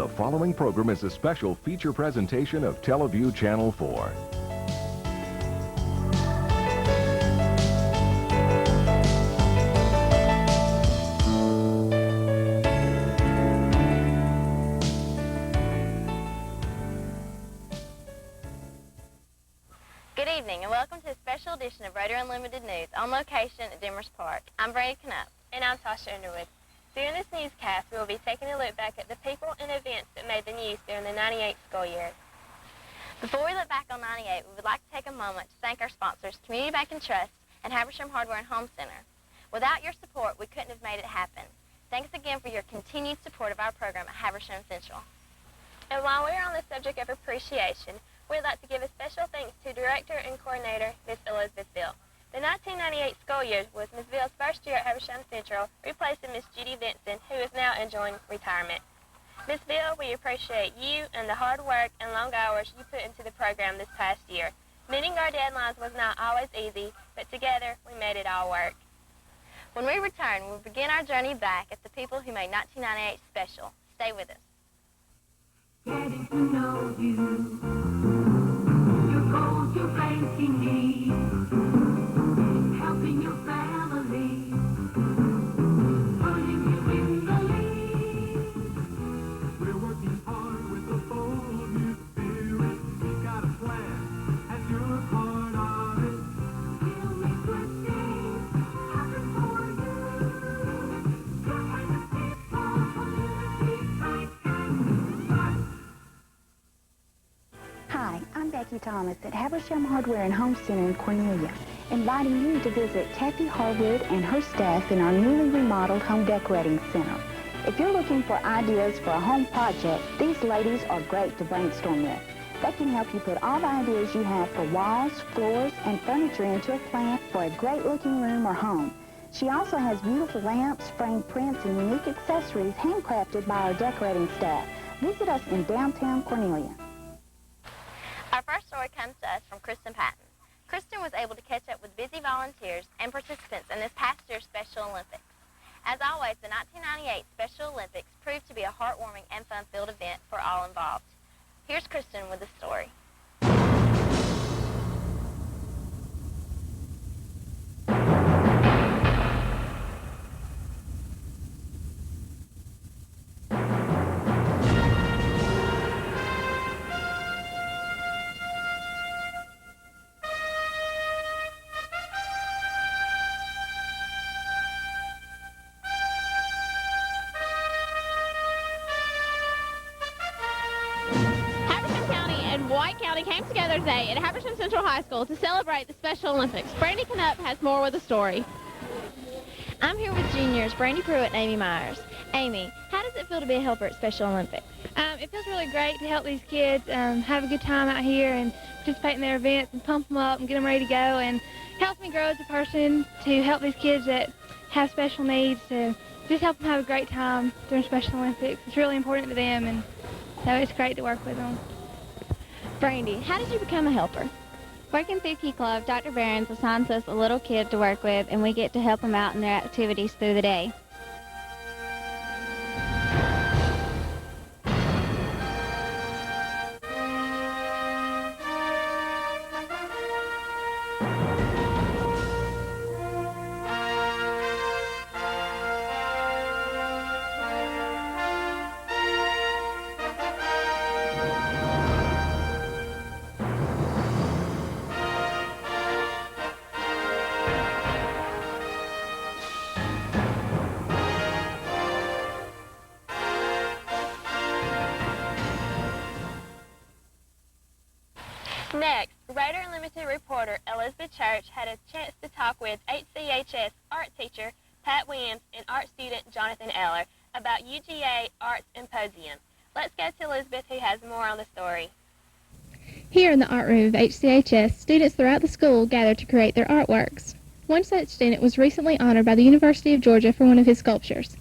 The following program is a special feature presentation of Teleview Channel 4. Good evening and welcome to a special edition of Radio Unlimited News on location at Demers Park. I'm Brandy Canup. And I'm Tasha Underwood. During this newscast, we will be taking a look back at the people and events that made the news during the 98 school year. Before we look back on 98, we would like to take a moment to thank our sponsors, Community Bank and Trust and Habersham Hardware and Home Center. Without your support, we couldn't have made it happen. Thanks again for your continued support of our program at Habersham Central. And while we're on the subject of appreciation, we'd like to give a special thanks to Director and Coordinator, Miss Elizabeth Bill. The 1998 school year was Ms. Bill's first year at Habersham Central, replacing Miss Judy Vinson, who is now enjoying retirement. Ms. Bill, we appreciate you and the hard work and long hours you put into the program this past year. Meeting our deadlines was not always easy, but together we made it all work. When we return, we'll begin our journey back at the people who made 1998 special. Stay with us. Getting to know you, your goals, your banking needs, helping your family, putting you in the lead. We're working hard with a bold new spirit. We've got a plan, and you're part of it. We'll make good things happen for you. Your kind of people, community, bank, and trust. Hi, I'm Becky Thomas at Habersham Hardware and Home Center in Cornelia, inviting you to visit Kathy Harwood and her staff in our newly remodeled home decorating center. If you're looking for ideas for a home project, these ladies are great to brainstorm with. They can help you put all the ideas you have for walls, floors, and furniture into a plan for a great-looking room or home. She also has beautiful lamps, framed prints, and unique accessories handcrafted by our decorating staff. Visit us in downtown Cornelia. Our first story comes to us from Kristen Patton. Kristen was able to catch up with busy volunteers and participants in this past year's Special Olympics. As always, the 1998 Special Olympics proved to be a heartwarming and fun-filled event for all involved. Here's Kristen with the story. White County came together today at Habersham Central High School to celebrate the Special Olympics. Brandy Canup has more with the story. I'm here with juniors Brandy Pruitt and Amy Myers. Amy, how does it feel to be a helper at Special Olympics? It feels really great to help these kids have a good time out here and participate in their events and pump them up and get them ready to go, and helps me grow as a person to help these kids that have special needs, to just help them have a great time during Special Olympics. It's really important to them, and so it's great to work with them. Brandy, how did you become a helper? Working through Key Club, Dr. Behrens assigns us a little kid to work with, and we get to help them out in their activities through the day. Next, Radio Unlimited reporter Elizabeth Church had a chance to talk with HCHS art teacher Pat Williams and art student Jonathan Eller about UGA Art Symposium. Let's go to Elizabeth, who has more on the story. Here in the art room of HCHS, students throughout the school gather to create their artworks. One such student was recently honored by the University of Georgia for one of his sculptures.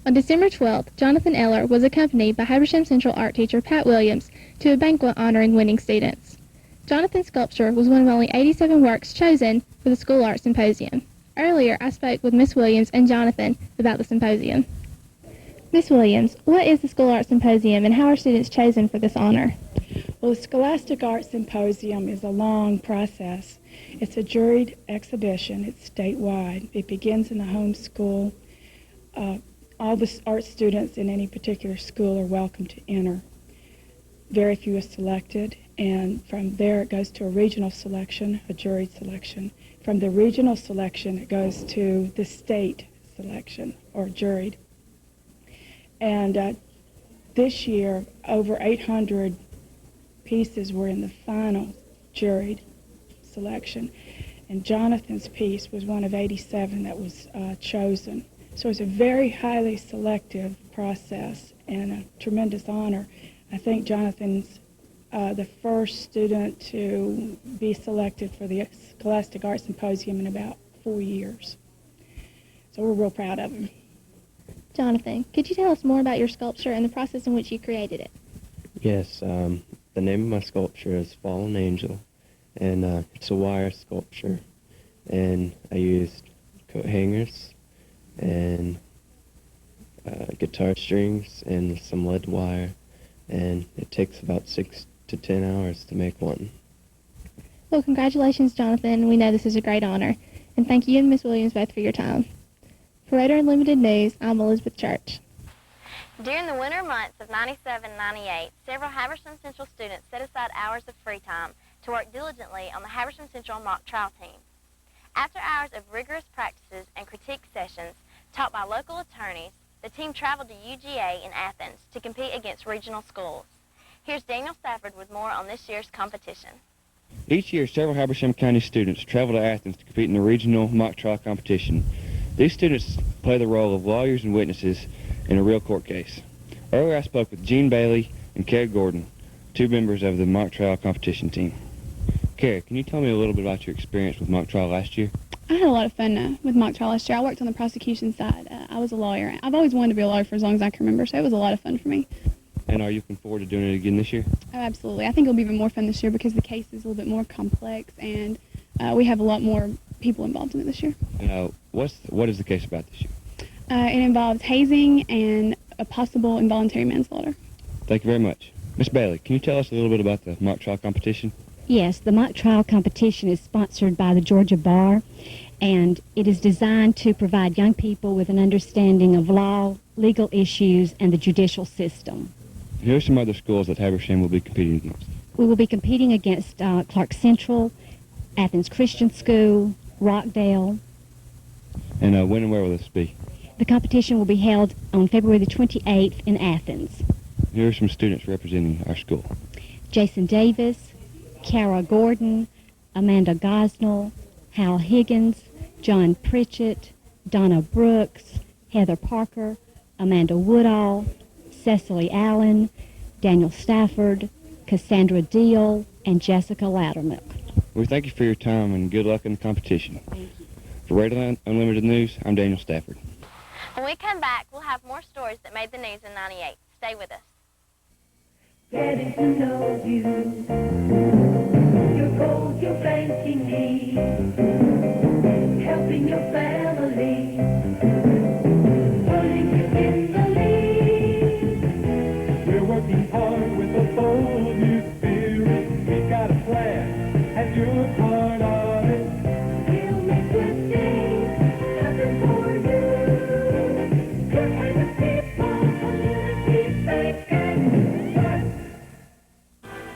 On December 12th, Jonathan Eller was accompanied by Habersham Central art teacher Pat Williams to a banquet honoring winning students. Jonathan's sculpture was one of only 87 works chosen for the School Art Symposium. Earlier, I spoke with Miss Williams and Jonathan about the symposium. Miss Williams, what is the School Art Symposium and how are students chosen for this honor? Well, the Scholastic Art Symposium is a long process. It's a juried exhibition. It's statewide. It begins in the home school. All the art students in any particular school are welcome to enter. Very few are selected, and from there it goes to a regional selection, a juried selection. From the regional selection, it goes to the state selection, or juried. And this year, over 800 pieces were in the final juried selection, and Jonathan's piece was one of 87 that was chosen. So it's a very highly selective process and a tremendous honor. I think Jonathan's the first student to be selected for the Scholastic Art Symposium in about 4 years. So we're real proud of him. Jonathan, could you tell us more about your sculpture and the process in which you created it? Yes, the name of my sculpture is Fallen Angel, and it's a wire sculpture, and I used coat hangers and guitar strings and some lead wire, and it takes about 6 to 10 hours to make one. Well, congratulations, Jonathan. We know this is a great honor, and thank you and Miss Williams both for your time. For Radar Unlimited News, I'm Elizabeth Church. During the winter months of 97 and 98, several Habersham Central students set aside hours of free time to work diligently on the Habersham Central mock trial team. After hours of rigorous practices and critique sessions taught by local attorneys, the team traveled to UGA in Athens to compete against regional schools. Here's Daniel Stafford with more on this year's competition. Each year, several Habersham County students travel to Athens to compete in the regional mock trial competition. These students play the role of lawyers and witnesses in a real court case. Earlier I spoke with Gene Bailey and Carrie Gordon, two members of the mock trial competition team. Carrie, can you tell me a little bit about your experience with mock trial last year? I had a lot of fun with mock trial last year. I worked on the prosecution side. I was a lawyer. I've always wanted to be a lawyer for as long as I can remember, so it was a lot of fun for me. And are you looking forward to doing it again this year? Oh, absolutely. I think it'll be even more fun this year because the case is a little bit more complex, and we have a lot more people involved in it this year. What is the case about this year? It involves hazing and a possible involuntary manslaughter. Thank you very much. Miss Bailey, can you tell us a little bit about the mock trial competition? Yes, the mock trial competition is sponsored by the Georgia Bar, and it is designed to provide young people with an understanding of law, legal issues, and the judicial system. Who are some other schools that Habersham will be competing against? We will be competing against Clark Central, Athens Christian School, Rockdale. And when and where will this be? The competition will be held on February the 28th in Athens. Here are some students representing our school. Jason Davis, Kara Gordon, Amanda Gosnell, Hal Higgins, John Pritchett, Donna Brooks, Heather Parker, Amanda Woodall, Cecily Allen, Daniel Stafford, Cassandra Deal, and Jessica Loudermilk. We thank you for your time and good luck in the competition. Thank you. For Radio Unlimited News, I'm Daniel Stafford. When we come back, we'll have more stories that made the news in 98. Stay with us. Getting to know you, your goals, your banking needs, helping your family, putting you in the lead. We're working hard with a bold new spirit. We've got a plan, and you're part of it. We'll make good things happen for you. Good kind of people, community thinking.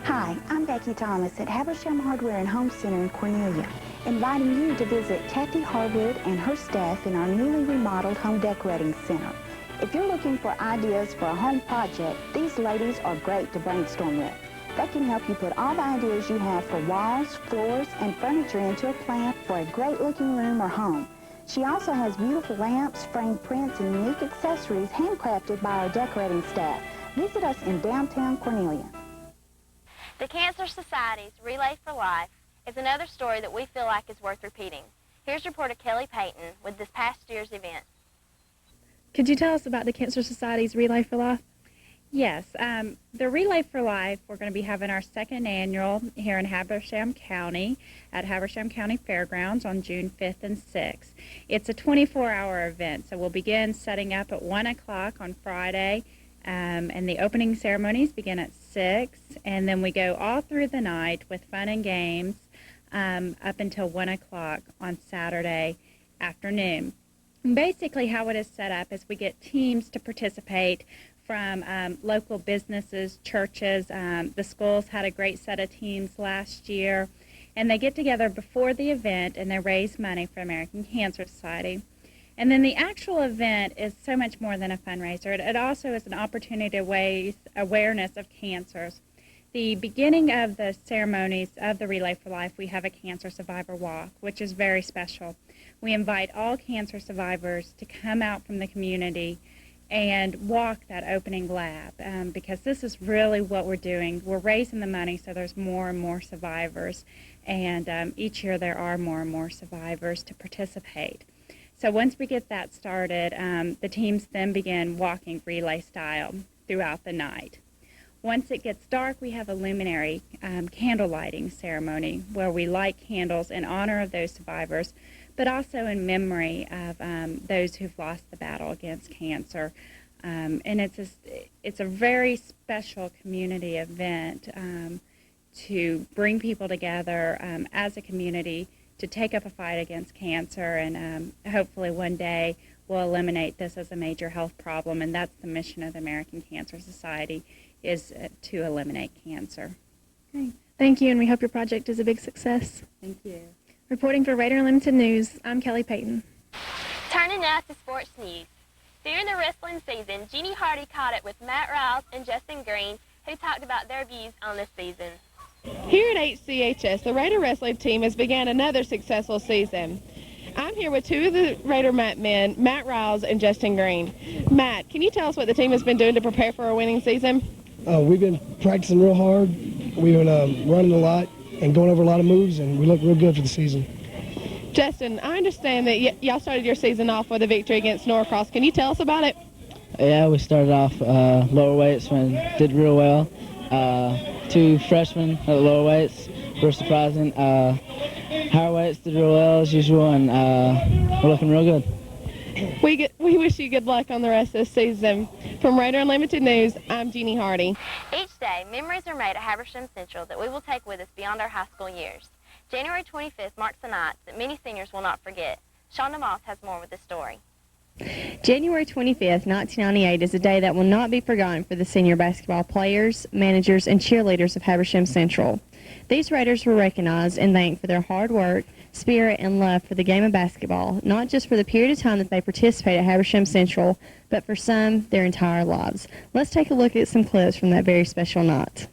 Hi, I'm Becky Thomas at Habersham Hardware and Home Center in Cornelia, inviting you to visit Kathy Harwood and her staff in our newly remodeled home decorating center. If you're looking for ideas for a home project, these ladies are great to brainstorm with. They can help you put all the ideas you have for walls, floors, and furniture into a plan for a great-looking room or home. She also has beautiful lamps, framed prints, and unique accessories handcrafted by our decorating staff. Visit us in downtown Cornelia. The Cancer Society's Relay for Life is another story that we feel like is worth repeating. Here's reporter Kelly Payton with this past year's event. Could you tell us about the Cancer Society's Relay for Life? Yes, the Relay for Life, we're going to be having our second annual here in Habersham County at Habersham County Fairgrounds on June 5th and 6th. It's a 24-hour event, so we'll begin setting up at 1 o'clock on Friday, and the opening ceremonies begin at 6, and then we go all through the night with fun and games up until 1 o'clock on Saturday afternoon. And basically how it is set up is we get teams to participate from local businesses, churches. The schools had a great set of teams last year, and they get together before the event and they raise money for American Cancer Society. And then the actual event is so much more than a fundraiser. It also is an opportunity to raise awareness of cancers. The beginning of the ceremonies of the Relay for Life, we have a cancer survivor walk, which is very special. We invite all cancer survivors to come out from the community and walk that opening lap, because this is really what we're doing. We're raising the money so there's more and more survivors, and each year there are more and more survivors to participate. So once we get that started, the teams then begin walking relay style throughout the night. Once it gets dark, we have a luminary candle lighting ceremony where we light candles in honor of those survivors, but also in memory of those who've lost the battle against cancer. And it's a very special community event to bring people together as a community to take up a fight against cancer, and hopefully one day we'll eliminate this as a major health problem, and that's the mission of the American Cancer Society, is to eliminate cancer. Okay. Thank you, and we hope your project is a big success. Thank you. Reporting for Raider Unlimited News, I'm Kelly Payton. Turning now to sports news. During the wrestling season, Jeannie Hardy caught it with Matt Riles and Justin Green, who talked about their views on this season. Here at HCHS, the Raider wrestling team has begun another successful season. I'm here with two of the Raider men, Matt Riles and Justin Green. Matt, can you tell us what the team has been doing to prepare for a winning season? We've been practicing real hard. We've been running a lot and going over a lot of moves, and we look real good for the season. Justin, I understand that y'all started your season off with a victory against Norcross. Can you tell us about it? Yeah, we started off lower weights and did real well. Two freshmen at the lower weights were surprising. Higher weights did real well as usual, and we're looking real good. We wish you good luck on the rest of the season. From Raider Unlimited News, I'm Jeannie Hardy. Each day, memories are made at Habersham Central that we will take with us beyond our high school years. January 25th marks a night that many seniors will not forget. Shonda Moss has more with this story. January 25th, 1998 is a day that will not be forgotten for the senior basketball players, managers, and cheerleaders of Habersham Central. These Raiders were recognized and thanked for their hard work, spirit, and love for the game of basketball, not just for the period of time that they participated at Habersham Central, but for some, their entire lives. Let's take a look at some clips from that very special night.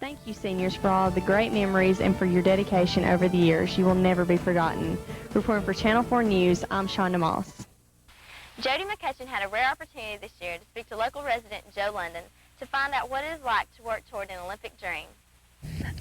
Thank you, seniors, for all of the great memories and for your dedication over the years. You will never be forgotten. Reporting for Channel 4 News, I'm Shonda Moss. Jody McCutcheon had a rare opportunity this year to speak to local resident Joe London to find out what it is like to work toward an Olympic dream.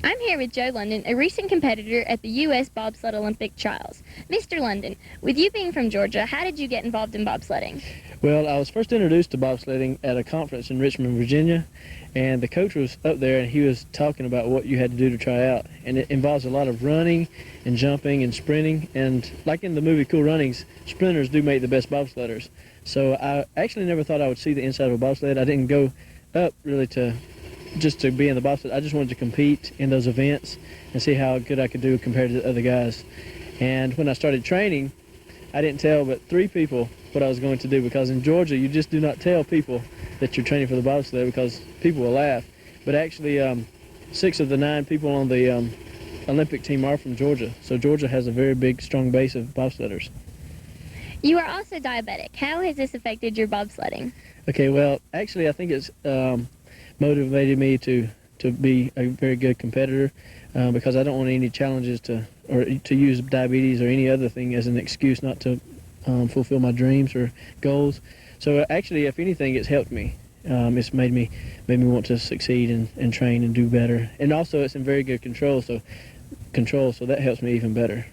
I'm here with Joe London, a recent competitor at the U.S. Bobsled Olympic Trials. Mr. London, with you being from Georgia, how did you get involved in bobsledding? Well, I was first introduced to bobsledding at a conference in Richmond, Virginia, and the coach was up there and he was talking about what you had to do to try out. And it involves a lot of running and jumping and sprinting, and like in the movie Cool Runnings, sprinters do make the best bobsledders. So I actually never thought I would see the inside of a bobsled. I didn't go up really just to be in the bobsled. I just wanted to compete in those events and see how good I could do compared to the other guys. And when I started training, I didn't tell but 3 people what I was going to do, because in Georgia you just do not tell people that you're training for the bobsled because people will laugh. But actually 6 of the 9 people on the Olympic team are from Georgia, so Georgia has a very big, strong base of bobsledders. You are also diabetic. How has this affected your bobsledding? Okay, well, actually I think it's motivated me to be a very good competitor because I don't want any challenges to use diabetes or any other thing as an excuse not to fulfill my dreams or goals. So actually, if anything, it's helped me. It's made me want to succeed and train and do better. And also, it's in very good control, so that helps me even better.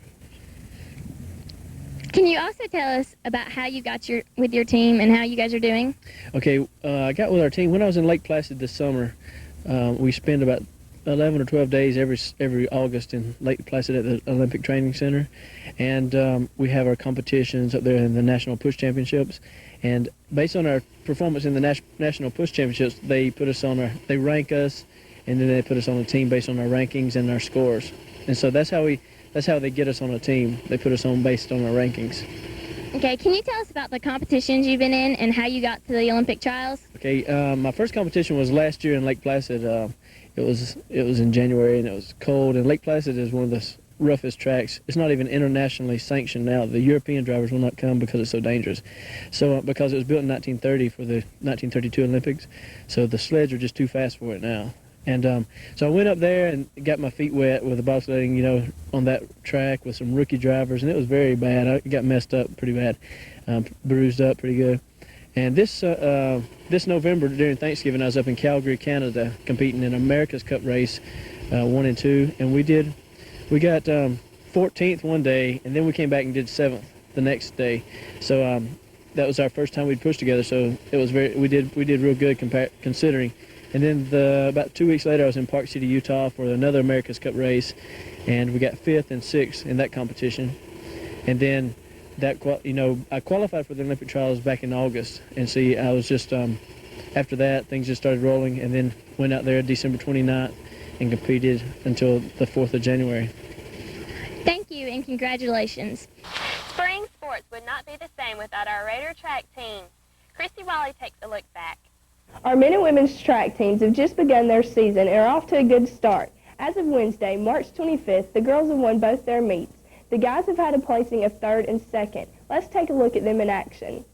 Can you also tell us about how you got with your team and how you guys are doing? Okay, I got with our team when I was in Lake Placid this summer. We spend about 11 or 12 days every August in Lake Placid at the Olympic Training Center, and we have our competitions up there in the National Push Championships. And based on our performance in the National Push Championships, they rank us, and then they put us on a team based on our rankings and our scores. And so that's how they get us on a team. They put us on based on our rankings. Okay, can you tell us about the competitions you've been in and how you got to the Olympic trials? Okay, my first competition was last year in Lake Placid. It was in January and it was cold, and Lake Placid is one of the roughest tracks. It's not even internationally sanctioned now. The European drivers will not come because it's so dangerous. So because it was built in 1930 for the 1932 Olympics, so the sleds are just too fast for it now. And so I went up there and got my feet wet with the bobsledding, on that track with some rookie drivers, and it was very bad. I got messed up pretty bad, bruised up pretty good. And this November during Thanksgiving, I was up in Calgary, Canada, competing in America's Cup race 1 and 2, and we got 14th one day, and then we came back and did 7th the next day. So that was our first time we'd pushed together. So it was we did real good considering. And then about 2 weeks later, I was in Park City, Utah for another America's Cup race, and we got 5th and 6th in that competition. And then I qualified for the Olympic trials back in August, and I was just after that things just started rolling, and then went out there December 29th and competed until the 4th of January. Thank you and congratulations. Spring sports would not be the same without our Raider track team. Christy Raleigh takes a look back. Our men and women's track teams have just begun their season and are off to a good start. As of Wednesday, March 25th, the girls have won both their meets. The guys have had a placing of 3rd and 2nd. Let's take a look at them in action.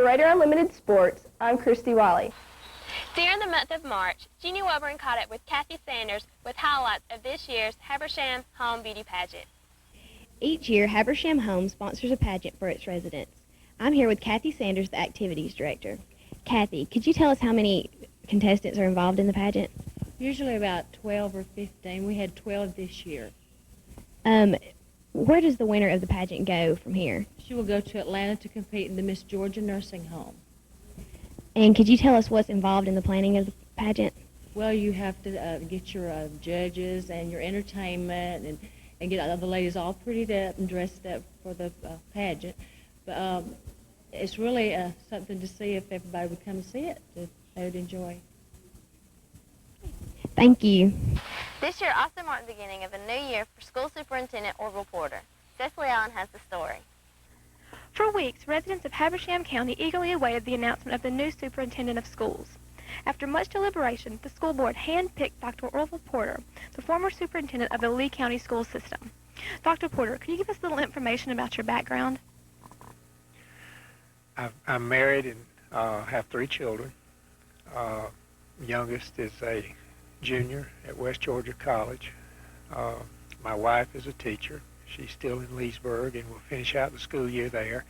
For Raider Unlimited Sports, I'm Christy Wiley. During the month of March, Jeannie Wilburn caught up with Kathy Sanders with highlights of this year's Habersham Home Beauty Pageant. Each year, Habersham Home sponsors a pageant for its residents. I'm here with Kathy Sanders, the Activities Director. Kathy, could you tell us how many contestants are involved in the pageant? Usually about 12 or 15. We had 12 this year. Where does the winner of the pageant go from here? She will go to Atlanta to compete in the Miss Georgia Nursing Home. And could you tell us what's involved in the planning of the pageant? well, you have to get your judges and your entertainment and get all the ladies all prettied up and dressed up for the pageant. But it's really something to see if everybody would come and see it. They would enjoy. Thank you. This year also marked the beginning of a new year for School Superintendent Orville Porter. Cecily Allen has the story. For weeks, residents of Habersham County eagerly awaited the announcement of the new superintendent of schools. After much deliberation, the school board handpicked Dr. Orville Porter, the former superintendent of the Lee County school system. Dr. Porter, could you give us a little information about your background? I'm married and have 3 children. Youngest is a junior at West Georgia College. My wife is a teacher. She's still in Leesburg and will finish out the school year there.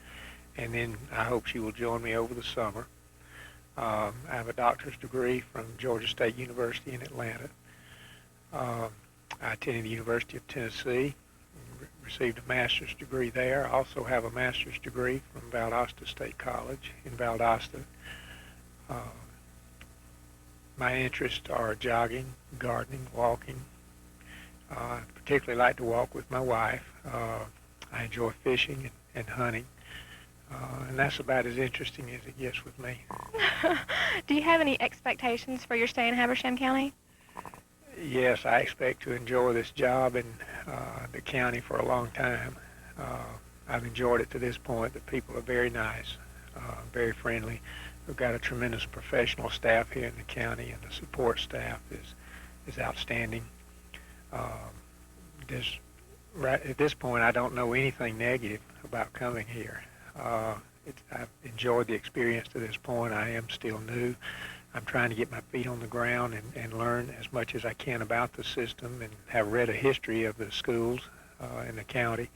And then I hope she will join me over the summer. I have a doctor's degree from Georgia State University in Atlanta. I attended the University of Tennessee, received a master's degree there. I also have a master's degree from Valdosta State College in Valdosta. My interests are jogging, gardening, walking. I particularly like to walk with my wife. I enjoy fishing and hunting. And that's about as interesting as it gets with me. Do you have any expectations for your stay in Habersham County? Yes, I expect to enjoy this job in the county for a long time. I've enjoyed it to this point. The people are very nice, very friendly. We've got a tremendous professional staff here in the county, and the support staff is outstanding. Right at this point, I don't know anything negative about coming here. I've enjoyed the experience to this point. I am still new. I'm trying to get my feet on the ground and learn as much as I can about the system, and have read a history of the schools in the county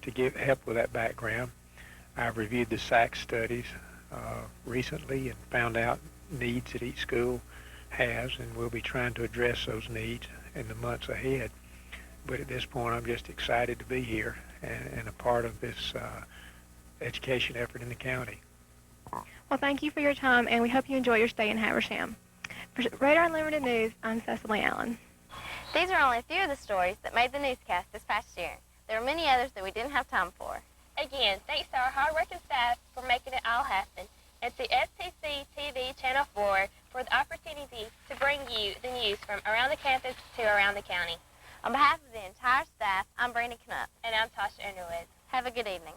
to help with that background. I've reviewed the SAC studies recently and found out needs that each school has, and we'll be trying to address those needs in the months ahead. But at this point, I'm just excited to be here and a part of this education effort in the county. Well, thank you for your time, and we hope you enjoy your stay in Habersham. For Radar Unlimited News, I'm Cecily Allen. These are only a few of the stories that made the newscast this past year. There were many others that we didn't have time for. Again, thanks to our hard-working staff for making it all happen, and to FTC TV Channel 4 for the opportunity to bring you the news from around the campus to around the county. On behalf of the entire staff, I'm Brandy Canup. And I'm Tasha Underwood. Have a good evening.